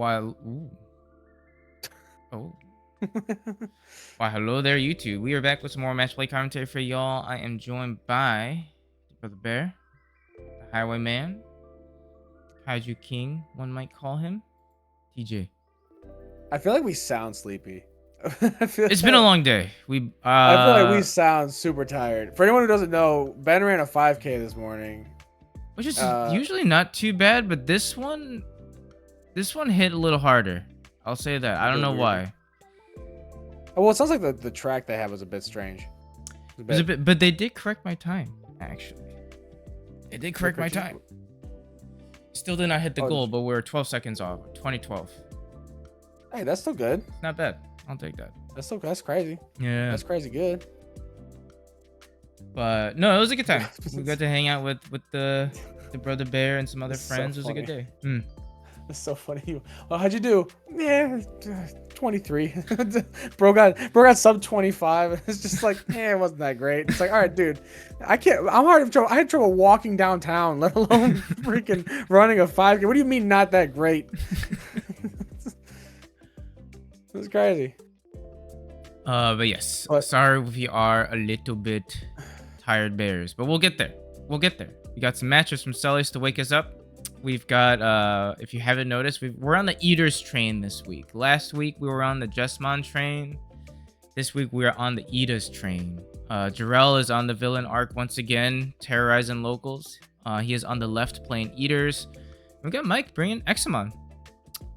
while... Ooh. Oh. Why, hello there, YouTube. We are back with some more match play commentary for y'all. I am joined by Brother Bear, the Highwayman, Kaiju King, one might call him, TJ. I feel like we sound sleepy. It's been a long day. I feel like we sound super tired. For anyone who doesn't know, Ben ran a 5K this morning, which is usually not too bad, but this one hit a little harder. I'll say that. I don't know why. Oh, well, it sounds like the track they have was a bit strange. But they did correct my time, actually. They did correct my time. Still did not hit the goal, but we're 12 seconds off. 2012. Hey, that's still good. Not bad. I'll take that. That's crazy. Yeah. That's crazy good. But no, it was a good time. We got to hang out with the Brother Bear and some other friends. It was a good day. It's so funny. Well, how'd you do? Yeah, 23. bro got sub 25. It's just like, it wasn't that great. It's like, all right, dude, I had trouble walking downtown, let alone freaking running a 5K. What do you mean not that great? It was crazy. But yes, sorry if we are a little bit tired bears, but we'll get there. We got some matches from Sully's to wake us up. We've got, if you haven't noticed, we're on the Eaters train this week. Last week, we were on the Examon train. This week, we are on the Eaters train. Jorel is on the villain arc once again, terrorizing locals. He is on the left playing Eaters. We got Mike bringing Examon.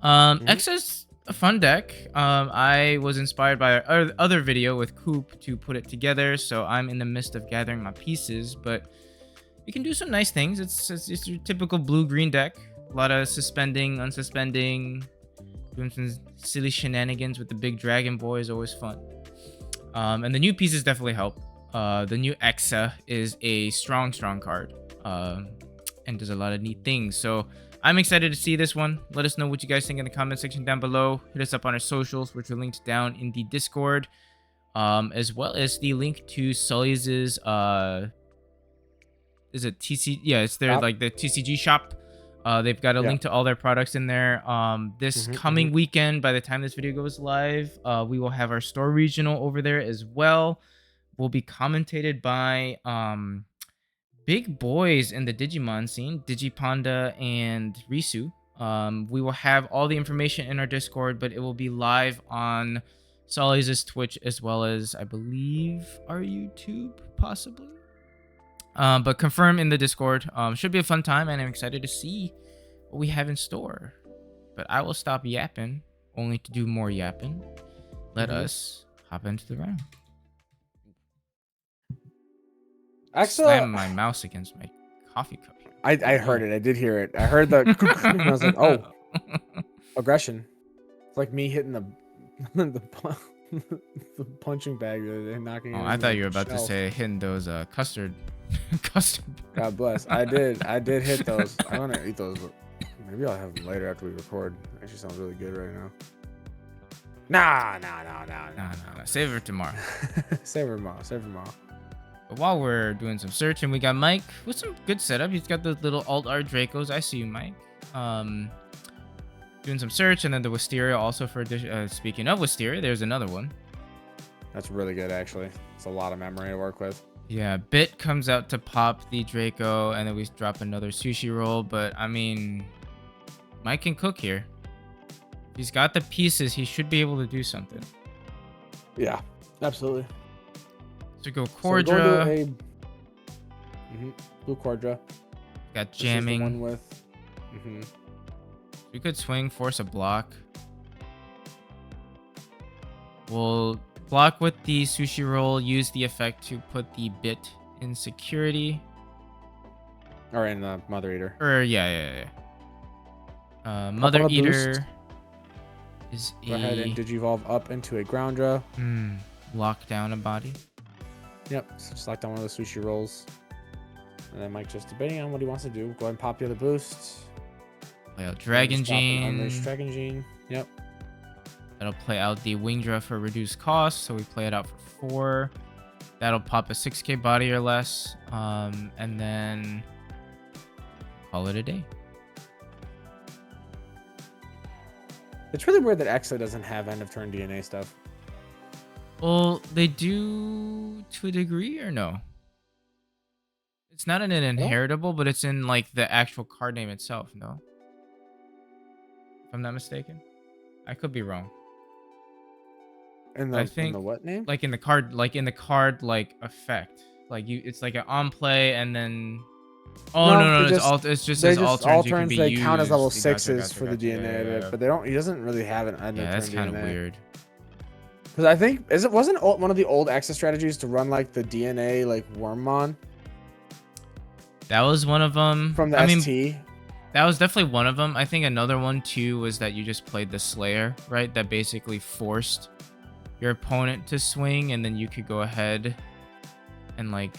Exa's a fun deck. I was inspired by our other video with Coop to put it together, so I'm in the midst of gathering my pieces, but you can do some nice things. It's your typical blue-green deck. A lot of suspending, unsuspending, doing some silly shenanigans with the big dragon boy is always fun. And the new pieces definitely help. The new Exa is a strong card, and does a lot of neat things. So I'm excited to see this one. Let us know what you guys think in the comment section down below. Hit us up on our socials, which are linked down in the Discord, as well as the link to Sully's is it TC? Yeah, it's their like the TCG shop. They've got a link to all their products in there. This coming weekend, by the time this video goes live, we will have our store regional over there as well. Will be commentated by big boys in the Digimon scene, Digipanda and Risu. We will have all the information in our Discord, but it will be live on Sully's Twitch as well as, I believe, our YouTube, possibly. But confirm in the Discord. Should be a fun time, and I'm excited to see what we have in store. But I will stop yapping, only to do more yapping. Let us hop into the round. Slam my mouse against my coffee cup here. I heard it. I did hear it. I heard the and I was like, oh, aggression. It's like me hitting the punching bag the other day, knocking it. I thought you were about to say hitting those custard. God bless. I did hit those. I'm gonna eat those, but maybe I'll have them later after we record. Actually sounds really good right now. Nah. Save it tomorrow. Save it tomorrow. But while we're doing some searching, we got Mike with some good setup. He's got those little alt art Dracos. I see you, Mike. Doing some search, and then the Wisteria also for addition. Speaking of Wisteria, there's another one. That's really good, actually. It's a lot of memory to work with. Yeah, Bit comes out to pop the Draco, and then we drop another sushi roll. But I mean, Mike can cook here. He's got the pieces. He should be able to do something. Yeah, absolutely. So go Cordra. So blue Cordra. Got jamming. This is the one with. We could swing, force a block. We'll block with the sushi roll, use the effect to put the Bit in security. Or in the Mother Eater. Or yeah. Mother Eater is Go ahead and Digivolve up into a Groundra. Lock down a body. Yep, so just lock down one of the sushi rolls. And then Mike, just debating on what he wants to do, go ahead and pop the other boost. Play out Dragon Gene. Unleash Dragon Gene. Yep. That'll play out the Wingdra for reduced cost, so we play it out for 4. That'll pop a 6k body or less, and then call it a day. It's really weird that Exa doesn't have end of turn DNA stuff. Well, they do to a degree, or no? It's not in an inheritable, but it's in like the actual card name itself. No, if I'm not mistaken, I could be wrong. In the what name? Like in the card, like effect. Like it's like an on play and then. Oh no, it's just as all turns. They count as level 6s for the DNA, yeah. But they don't. He doesn't really have an end of turn DNA. Yeah, that's kind of weird. Because I think wasn't one of the old Exa strategies to run like the DNA like Wormmon. That was one of them. From the ST. That was definitely one of them. I think another one too was that you just played the Slayer, right? That basically forced your opponent to swing, and then you could go ahead and like,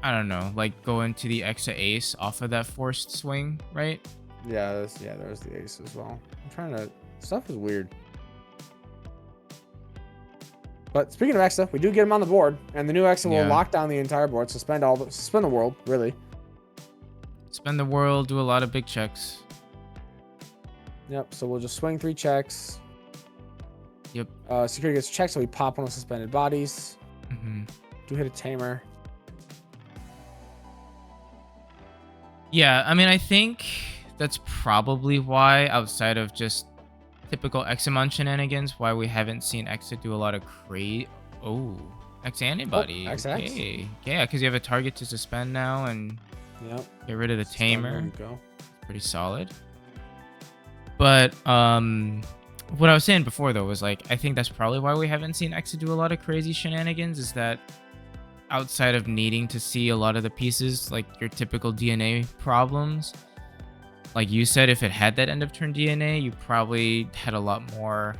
I don't know, like go into the Exa Ace off of that forced swing, right? Yeah, there's the Ace as well. I'm trying to. Stuff is weird. But speaking of Exa, we do get him on the board, and the new Exa will lock down the entire board, suspend the world, really. Suspend the world, do a lot of big checks. Yep, so we'll just swing 3 checks. Yep. Security gets checked, so we pop one of suspended bodies. Mm-hmm. Do hit a tamer. Yeah, I mean, I think that's probably why, outside of just typical Examon shenanigans, why we haven't seen Exa do a lot of X antibody. Okay. Yeah, because you have a target to suspend now and get rid of the tamer. There you go. Pretty solid. But what I was saying before though was like, I think that's probably why we haven't seen Exa do a lot of crazy shenanigans, is that outside of needing to see a lot of the pieces, like your typical DNA problems, like you said, if it had that end of turn DNA, you probably had a lot more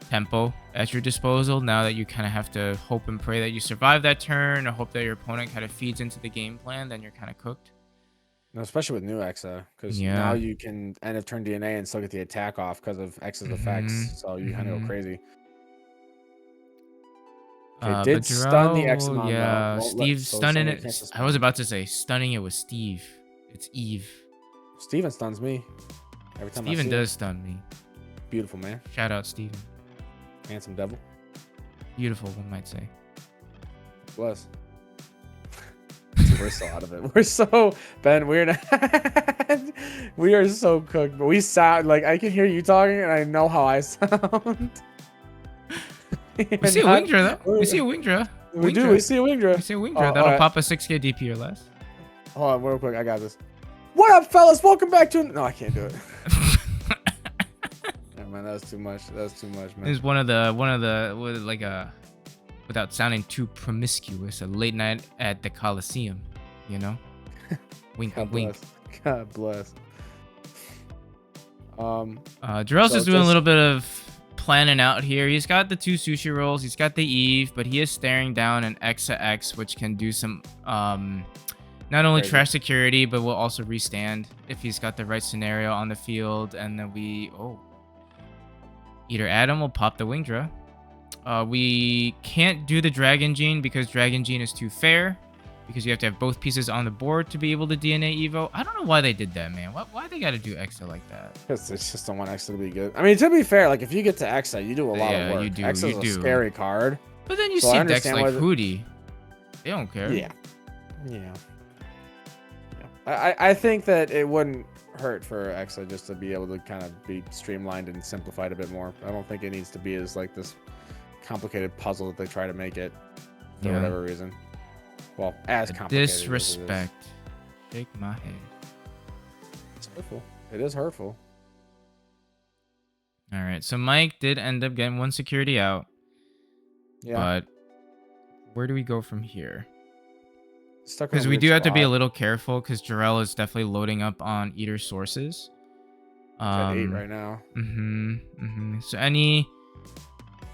tempo at your disposal. Now that you kind of have to hope and pray that you survive that turn, or hope that your opponent kind of feeds into the game plan, then you're kind of cooked. No, especially with new Exa, because now you can end of turn DNA and still get the attack off because of Exa's effects. So you kind of go crazy. It did stun the Examon. Yeah, Steve stunning it. I was about to say stunning it with Steve. It's Eve. Steven stuns me every time. Steven does stun me. Beautiful, man. Shout out Steven. Handsome devil. Beautiful, one might say. Bless. We're so out of it. We're so Ben. We are so cooked. But we sound like I can hear you talking, and I know how I sound. We see a Wingdra though. We see a Wingdra. We do. We see a Wingdra. We see a Wingdra. That'll pop a 6k DP or less. Hold on, real quick. I got this. What up, fellas? Welcome back to. No, I can't do it. Yeah, man, that was too much. That was too much, man. It's one of the like a, without sounding too promiscuous, a late night at the Coliseum, you know. Wink, wink. God bless. Jorel's just doing a little bit of planning out here. He's got the 2 sushi rolls. He's got the Eve, but he is staring down an Exa X, which can do some not only trash security, but will also restand if he's got the right scenario on the field. And then either Adam will pop the Wingdra. We can't do the Dragon Gene because Dragon Gene is too fair, because you have to have both pieces on the board to be able to DNA Evo. I don't know why they did that, man. Why they got to do Exa like that? Because it's just don't want Exa to be good. I mean, to be fair, like if you get to Exa, you do a lot of work. Exa's a scary card. But then you see decks like Hootie. They don't care. Yeah. I think that it wouldn't hurt for Exa just to be able to kind of be streamlined and simplified a bit more. I don't think it needs to be as like this complicated puzzle that they try to make it for whatever reason. Well, as complicated. Disrespect. Shake my head. It's hurtful. It is hurtful. All right, so Mike did end up getting 1 security out. Yeah. But where do we go from here? Because we do have to be a little careful, because Jorel is definitely loading up on Eater sources. At 8 right now. So any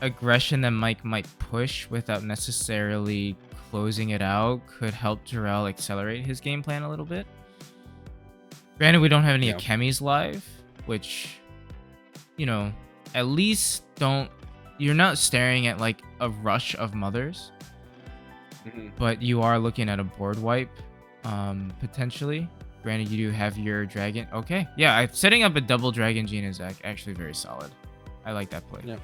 aggression that Mike might push without necessarily closing it out could help Jorel accelerate his game plan a little bit. Granted, we don't have any Akemis live, which, you know, at least you're not staring at like a rush of mothers. But you are looking at a board wipe, potentially. Granted, you do have your dragon. Okay. Yeah, setting up a double dragon gene is actually very solid. I like that play. Yeah.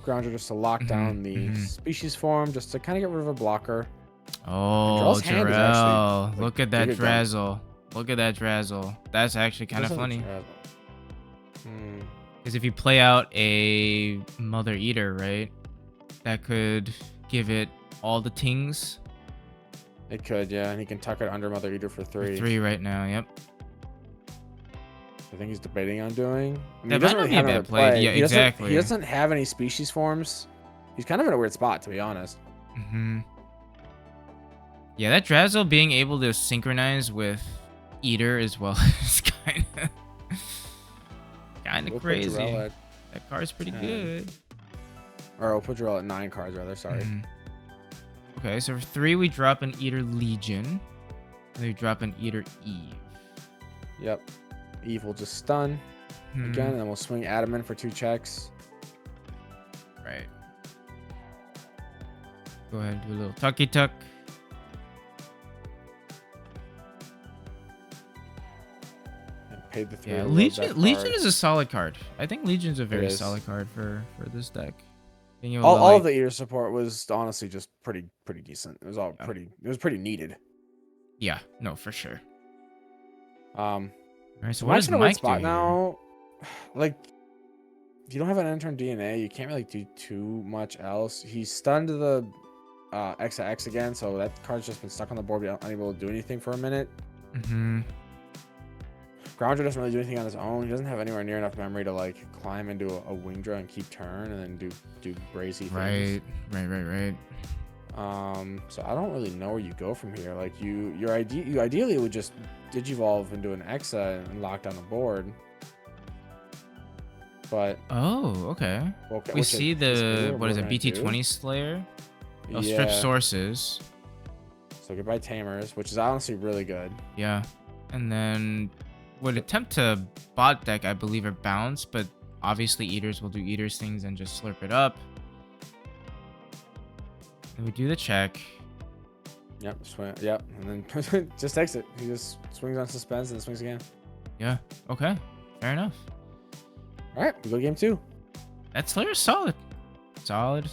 Grounder just to lock down the species form, just to kind of get rid of a blocker. Oh, Jorel. Like, look at that Drazzle. Look at that Drazzle. That's actually kind of funny. Because if you play out a Mother Eater, right, that could give it all the tings. It could, yeah, and he can tuck it under Mother Eater for 3. 3 right now, yep. I think he's debating on doing. I mean, that he doesn't really have another play. Yeah, exactly. He doesn't have any species forms. He's kind of in a weird spot, to be honest. Yeah, that Drazzle being able to synchronize with Eater as well is kind of crazy. That card's pretty good. Or we'll put Jorel at 9 cards, rather. Sorry. Okay, so for 3, we drop an Eater Legion. And we drop an Eater Eve. Yep. Eve will just stun again, and then we'll swing Adamant for 2 checks. Right. Go ahead and do a little tucky tuck. And paid the 3. Yeah, Legion is a solid card. I think Legion's a very solid card for this deck. All of the Eater support was honestly just pretty decent. It was all pretty. It was pretty needed. Yeah, no, for sure. All right, so what is Mike doing now? Like, if you don't have an intern DNA, you can't really do too much else. He's stunned the XX again, so that card's just been stuck on the board, unable to do anything for a minute. Grounder doesn't really do anything on his own. He doesn't have anywhere near enough memory to like climb into a Wingdra and keep turn, and then do brazy things. Right. So I don't really know where you go from here. Like you ideally would just Digivolve into an Exa and lock down the board. But okay. We see the what is it, BT-20 Slayer? Oh, yeah. Strip sources. So goodbye Tamers, which is honestly really good. Yeah, and then would attempt to bot deck, I believe, or bounce, but obviously Eaters will do Eaters things and just slurp it up. And we do the check. Yep, swing. Yep, and then just exit. He just swings on suspense and then swings again. Yeah. Okay. Fair enough. All right, we go to game 2. That Slayer's solid. Solid.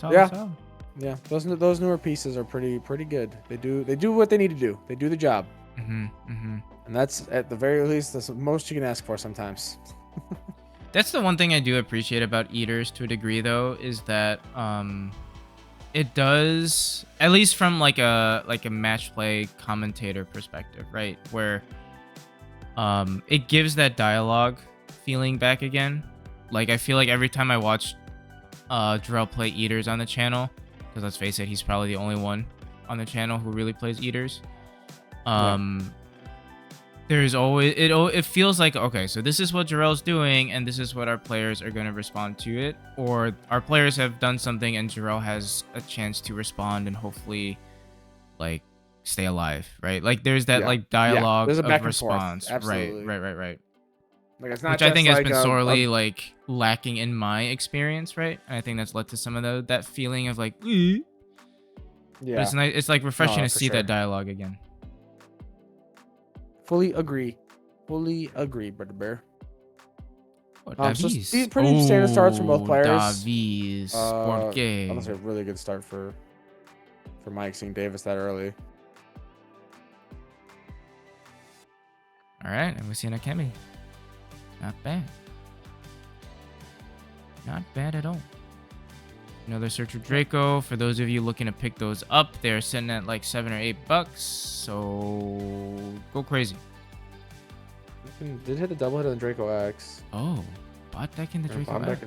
Yeah. Those newer pieces are pretty good. They do what they need to do. They do the job. And that's at the very least that's the most you can ask for sometimes. That's the one thing I do appreciate about Eaters to a degree, though, is that it does, at least from like a match play commentator perspective, right, where it gives that dialogue feeling back again. Like I feel like every time I watch Jorel play Eaters on the channel, because let's face it, he's probably the only one on the channel who really plays Eaters. There's always it feels like, okay, so this is what Jorel's doing and this is what our players are going to respond to it, or our players have done something and Jorel has a chance to respond and hopefully like stay alive, right? Like there's that like dialogue there's a back of response. Absolutely. Right. Like it's not which just I think like has been sorely like lacking in my experience, right? And I think that's led to some of that feeling of like yeah. But it's nice, it's like refreshing to see that dialogue again. Fully agree, Brother Bear. So these pretty standard starts from both players. Davies, honestly, a really good start for Mike seeing Davis that early. All right, and we see an Akemi. Not bad. Not bad at all. Another Searcher Draco. For those of you looking to pick those up, they're sitting at like $7 or $8. So go crazy. Did hit the double hit on the Draco X. Oh, bot decking the Draco X.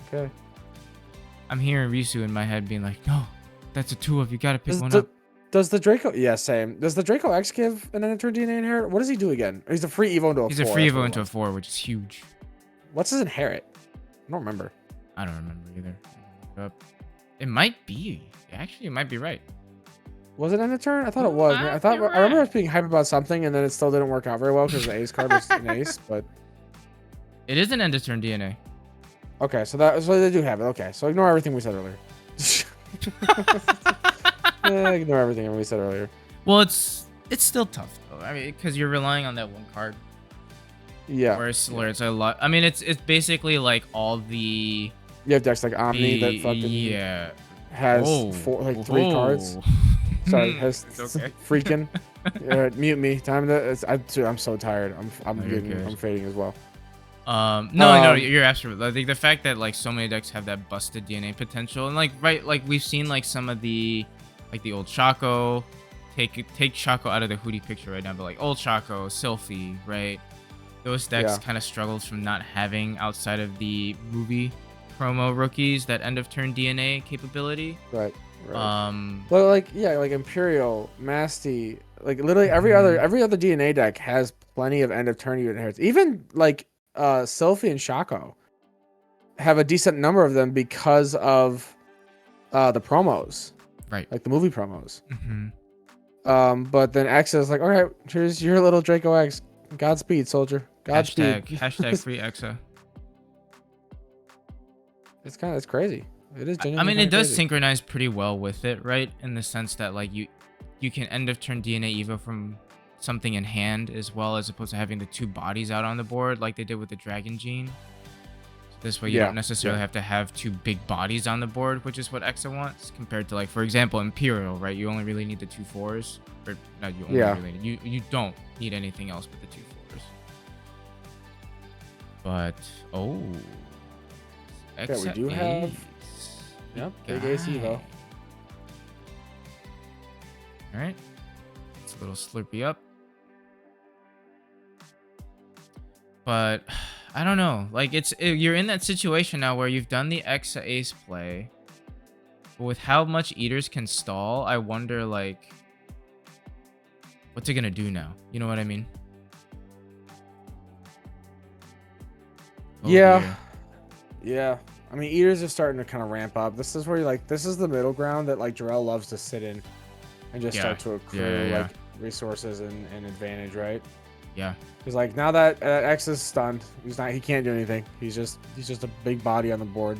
Okay. I'm hearing Risu in my head being like, no, that's a 2-of. You gotta pick one up. Does the Draco? Yeah, same. Does the Draco X give an Enter DNA inherit? What does he do again? He's a free Evo into a 4. He's a free Evo into a 4, which is huge. What's his inherit? I don't remember. I don't remember either. It might be. Actually, it might be right. Was it end of turn? I thought it was. I remember us being hyped about something, and then it still didn't work out very well because the ace card was an ace. But it is an end of turn DNA. Okay, so they do have it. Okay, so ignore everything we said earlier. Ignore everything we said earlier. Well, it's It's still tough though. I mean, because you're relying on that one card. Yeah. Where it's a lot. I mean, it's basically like all the. You have decks like Omni that fucking has three cards. Sorry, has it's okay. freaking. Mute me. Time to. I'm so tired. I'm fading as well. No, you're absolutely. I think the fact that like so many decks have that busted DNA potential, and like we've seen like some of the like the old Shaco, take Shaco out of the Hootie picture right now, but like old Shaco, Sylphie, right? Those decks kind of struggles from not having outside of the movie promo rookies that end of turn DNA capability. Right. Well, like Imperial, Masty, like literally every other DNA deck has plenty of end of turn inherits. Even like Sylphie and Shaco have a decent number of them because of the promos, right? Like the movie promos. But then X is like, all right, here's your little Draco X. Godspeed, soldier. Godspeed. Hashtag free Exa. It's crazy. It is genuinely. I mean, it does crazy. synchronize pretty well with it, right? In the sense that like you can end of turn DNA Evo from something in hand as well, as opposed to having the two bodies out on the board like they did with the Dragon Gene. So this way you don't necessarily have to have two big bodies on the board, which is what Exa wants, compared to like, for example, Imperial, right? You only really need the 2 4s. Or no, you only really need, you don't need anything else but the 2 4s. But we do have big ace Evo. All right, it's a little slurpy up, but I don't know. Like you're in that situation now where you've done the Exa ace play, but with how much Eaters can stall, I wonder like what's it gonna do now? You know what I mean? Yeah. I mean, Eaters are starting to kind of ramp up. This is where this is the middle ground that like Jorel loves to sit in and just start to accrue like resources and advantage, right? Yeah. He's like, now that X is stunned, he can't do anything. He's just a big body on the board.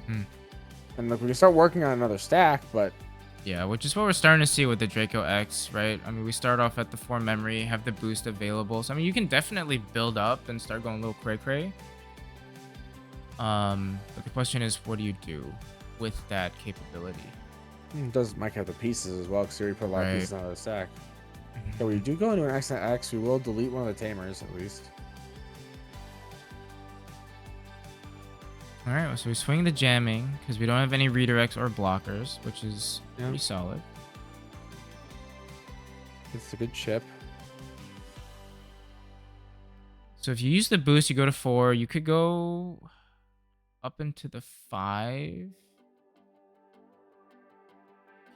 And look, we can start working on another stack, but yeah, which is what we're starting to see with the Draco X, right? I mean, we start off at the 4 memory, have the boost available. So I mean, you can definitely build up and start going a little cray. But the question is, what do you do with that capability? Does Mike have the pieces as well? Because he already put a lot of pieces on the stack. So we do go into an X, we will delete one of the Tamers at least. All right, so we swing the jamming because we don't have any redirects or blockers, which is pretty solid. It's a good chip. So if you use the boost, you go to 4. You could go up into the 5.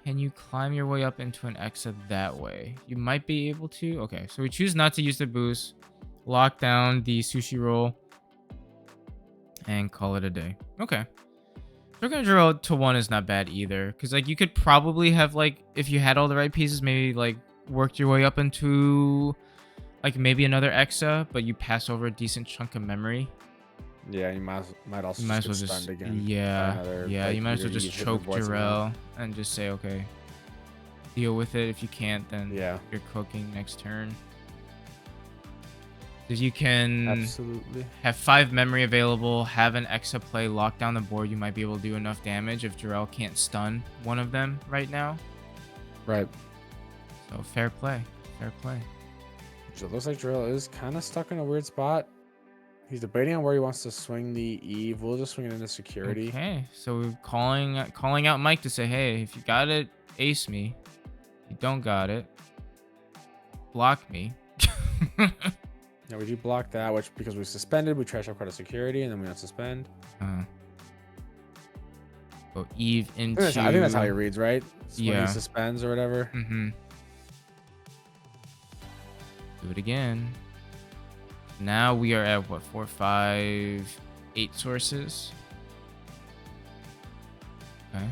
Can you climb your way up into an Exa that way? You might be able to. Okay, so we choose not to use the boost. Lock down the sushi roll. And call it a day. Okay. We're gonna draw to 1 is not bad either. Because like you could probably have like, if you had all the right pieces, maybe like worked your way up into like maybe another Exa, but you pass over a decent chunk of memory. Yeah, you might also get stunned again. Yeah, you might as well just choke Jorel and just say, okay, deal with it. If you can't, then you're cooking next turn. If you can have 5 memory available, have an Exa play, lock down the board, you might be able to do enough damage if Jorel can't stun one of them right now. Right. So fair play. So it looks like Jorel is kind of stuck in a weird spot. He's debating on where he wants to swing the Eve. We'll just swing it into security. Okay, so we're calling out Mike to say, hey, if you got it, ace me. If you don't got it, block me. Yeah, we do block that, which because we suspended, we trash out credit security, and then we don't suspend. Go Eve into. I think that's how he reads, right? So yeah. When he suspends or whatever. Do it again. Now we are at what, 4, 5, 8 sources. Okay.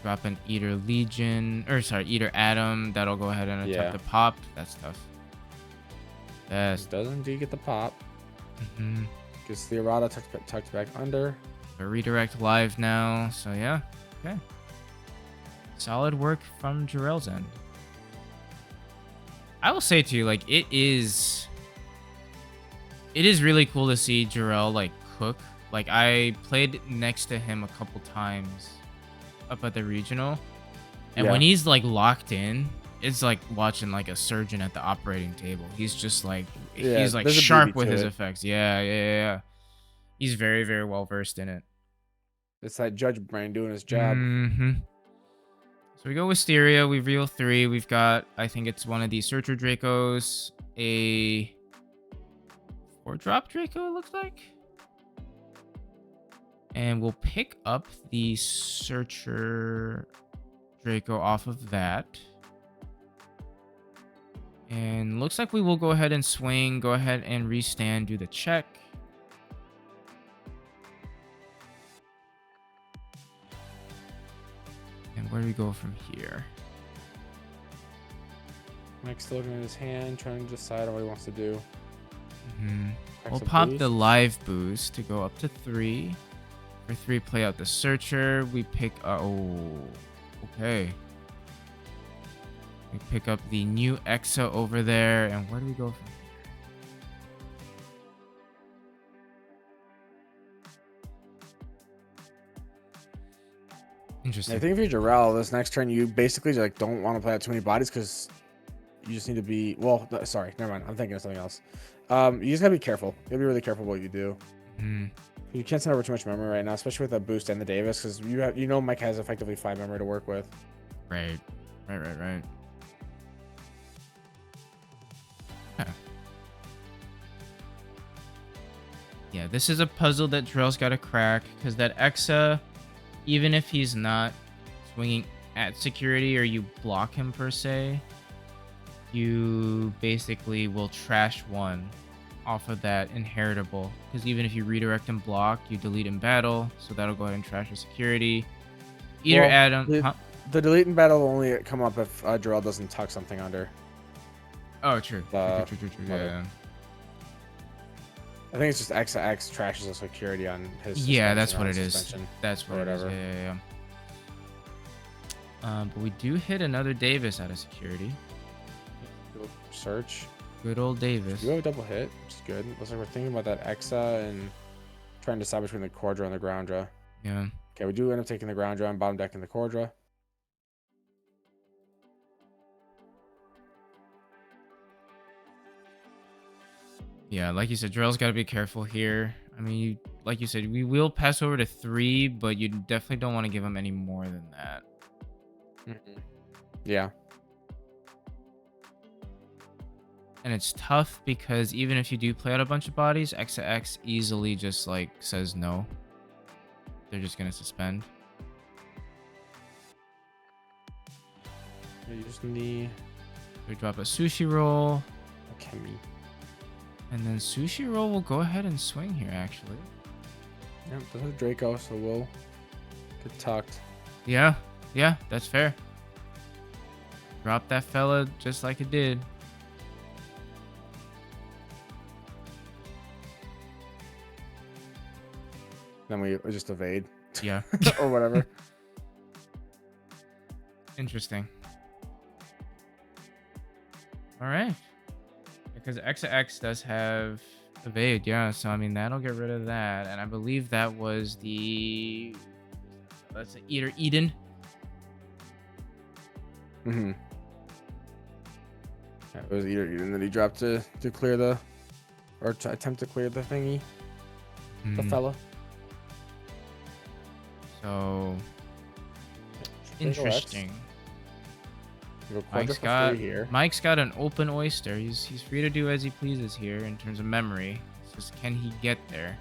Drop an Eater Legion, or sorry, Eater Atom. That'll go ahead and attempt the pop. That's tough. It does indeed get the pop. Gets the errata tucked back under. A redirect live now. So yeah. Okay. Solid work from Jorel's end. I will say to you, like, it is really cool to see Jorel like cook. Like, I played next to him a couple times up at the regional, and when he's like locked in, it's like watching like a surgeon at the operating table. He's just like he's like sharp with his effects. Yeah. He's very, very well versed in it. It's that judge brain doing his job. So we go Wisteria, we reel 3. We've got, I think it's one of these Searcher Dracos, a 4-drop Draco, it looks like. And we'll pick up the Searcher Draco off of that. And looks like we will go ahead and swing, go ahead and restand, do the check. And where do we go from here? Mike's looking at his hand, trying to decide on what he wants to do. We'll pop the live boost to go up to 3. For 3, play out the Searcher. We pick... okay. We pick up the new Exa over there. And where do we go from here? Interesting. I think if you're Jorel, this next turn, you basically like don't want to play out too many bodies because you just need to be... Well, sorry. Never mind. I'm thinking of something else. You just gotta be careful. You gotta be really careful what you do. You can't send over too much memory right now, especially with the boost and the Davis, because you know Mike has effectively 5 memory to work with. Right. Huh. Yeah, this is a puzzle that Jorel's got to crack, because that Exa, even if he's not swinging at security or you block him per se, you basically will trash 1 off of that inheritable, because even if you redirect and block, you delete in battle, so that'll go ahead and trash your security. Either Adam... The delete in battle will only come up if Jorel doesn't tuck something under. Oh, true. True. Yeah. I think it's just X trashes the security on his... Yeah, that's what it is. That's what it is. Yeah. But we do hit another Davis out of security. Search. Good old Davis. We have a double hit, which is good. Looks like we're thinking about that Exa and trying to decide between the Cordra and the Groundra. Yeah. Okay, we do end up taking the Groundra and bottom deck in the Cordra. Yeah, like you said, Jorel's got to be careful here. I mean, like you said, we will pass over to 3, but you definitely don't want to give him any more than that. Yeah. And it's tough because even if you do play out a bunch of bodies, X easily just like says no. They're just gonna suspend. Yeah, you just need... We drop a Sushi Roll. Okay. And then Sushi Roll will go ahead and swing here, actually. Yep, this is Draco, so we'll get tucked. Yeah, that's fair. Drop that fella just like it did. Then we just evade. Yeah. Or whatever. Interesting. All right. Because X does have evade, yeah. So, I mean, that'll get rid of that. And I believe that was the... That's the Eater Eden. It was Eater Eden that he dropped to clear the... Or to attempt to clear the thingy. The fella. So... Interesting. Mike's got an open oyster. He's free to do as he pleases here in terms of memory. It's just, can he get there?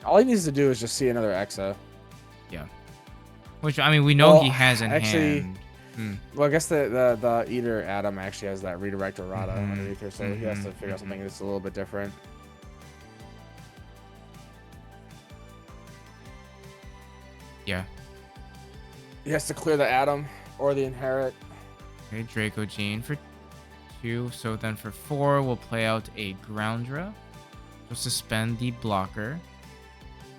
All he needs to do is just see another Exa. Yeah. Which, I mean, we know he has in hand. Well, I guess the Eater Adam actually has that redirect errata underneath here, so he has to figure out something that's a little bit different. Yeah. He has to clear the Adam or the Inherit. Okay, Draco Gene for 2. So then for 4, we'll play out a Groundra. We'll suspend the blocker.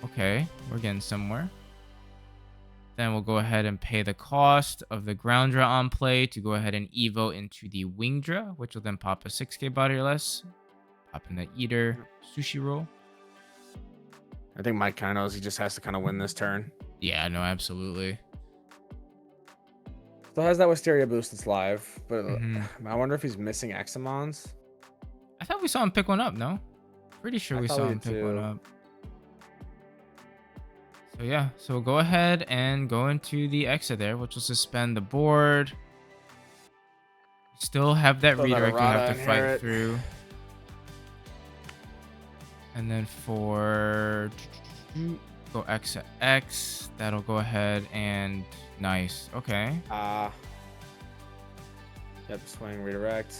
Okay, we're getting somewhere. Then we'll go ahead and pay the cost of the Groundra on play to go ahead and evo into the Wingdra, which will then pop a 6k body or less. Pop in the Eater Sushi Roll. I think Mike kind of knows he just has to kind of win this turn. Yeah, no, absolutely. Still has that Wisteria boost that's live, but I wonder if he's missing Examons. I thought we saw him pick one up, no? Pretty sure we saw him pick one up. So yeah, so we'll go ahead and go into the exit there, which will suspend the board. Still have that redirect you have to fight through. And then for go X at X, that'll go ahead and nice. Okay. Yep, swing redirect.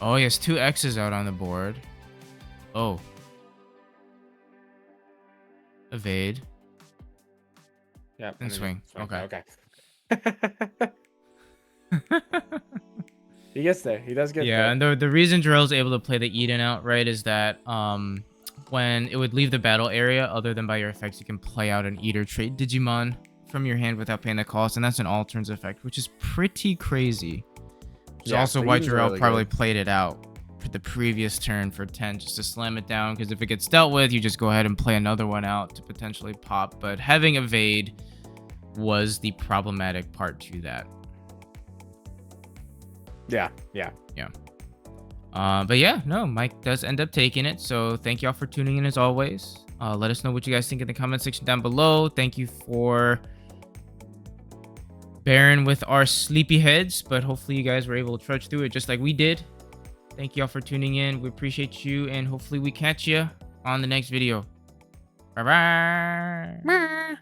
Oh, he has 2 X's out on the board. Oh. Evade. Yep. And swing. Okay. He gets there. He does get there. Yeah, and the reason Jorel's able to play the Eden out, right, is that when it would leave the battle area, other than by your effects, you can play out an Eater trait Digimon from your hand without paying the cost, and that's an all turns effect, which is pretty crazy. Which is also why Jorel really probably played it out for the previous turn for 10, just to slam it down, because if it gets dealt with, you just go ahead and play another one out to potentially pop. But having Evade was the problematic part to that. Yeah. But yeah, no, Mike does end up taking it. So thank y'all for tuning in as always. Let us know what you guys think in the comment section down below. Thank you for bearing with our sleepy heads, but hopefully you guys were able to trudge through it just like we did. Thank y'all for tuning in. We appreciate you, and hopefully we catch you on the next video. Bye-bye.